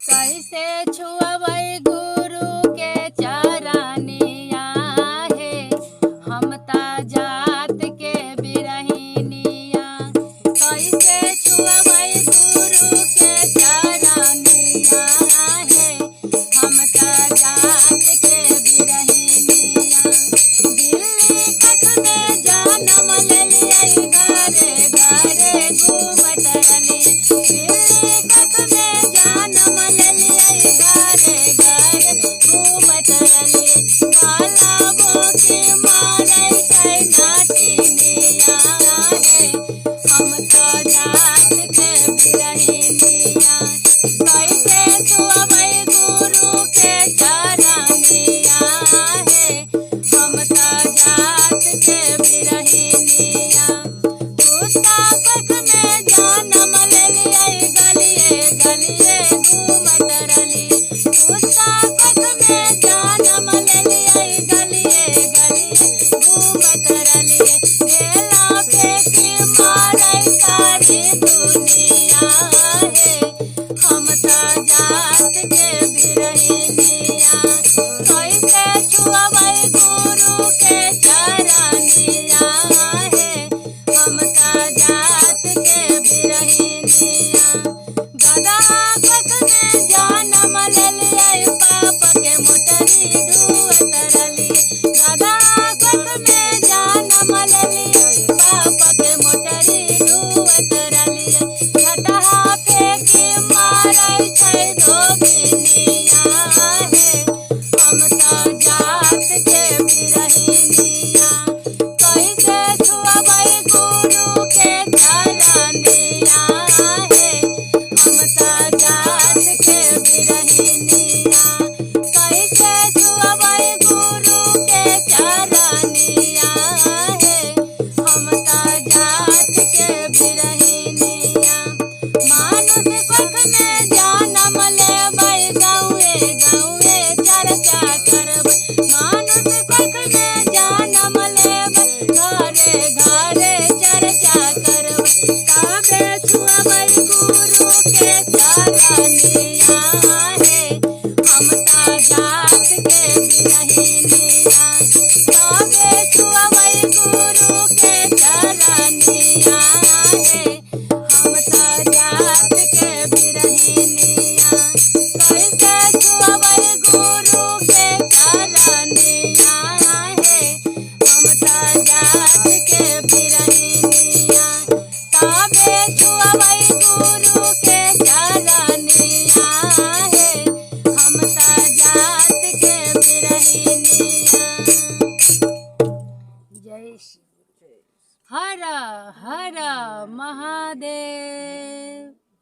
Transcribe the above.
कैसे छुअबै गुरु के चरनिया हे, हम ता जात के बिरहिनिया। कैसे छुअबै गुरु के चरनिया हे, हम ता जात के बिरहिनिया। दिल्ली कख में जनम लेलियै, घरे घरे घूमत रहलियै। दिल्ली कख में जनम लेलियै, घरे घरे घूमत रहलियै। काला बोकी मारै छै नाटिनिया हे, हम तो जात के बिरहिनिया। कैसे छुअबै गुरु के चरनिया हे, हम तो जात के बिरहिनिया। कुत्ता कख में जनम लेलियै, गलिये गलिये घूमत रहलियै। कुत्ता कख में जनम लेलियै, गलिये गलिये घूमत रहलियै। ढेला फेंकी मारै सारी दुनिया हे, हम तो जात के बिरहिनिया। कैसे छुअबै गुरु के चरनिया हे, हम तो जात के बिरहिनिया। गधा कख में जनम लेलियै, पाप के मोटरी ढुअत रहलियै। गधा कख में जनम लेलियै, पाप के मोटरी ढुअत रहलियै। झटहा फेंकी मारै छै धोबिनिया हे, हम तो जात के बिरहिनिया। कैसे छुअबै गुरु के चरनिया हे, हम तो जात के बिरहिनिया। कैसे छुअबै गुरु के चरनिया हे, हम तो जात के बिरहिनिया। मानुष कख में जनम लेबै, गाँवे गाँवे चर्चा करबै। मानुष कख में जनम लेबै, घरे घरे चर्चा करबै। तबे छुअबै गुरु के चरनिया हे, हम तो जात के बिरहिनिया। तबे छुअबै गुरु के चरनिया हे, हम तो जात के बिरहिनिया। कैसे छुअबै गुरु के चरनिया हे, हम तो जात के बिरहिनिया। तबे छुअबै गुरु के चरनिया हे, हम तो जात के बिरहिनिया। जय श्री हर हर महादेव।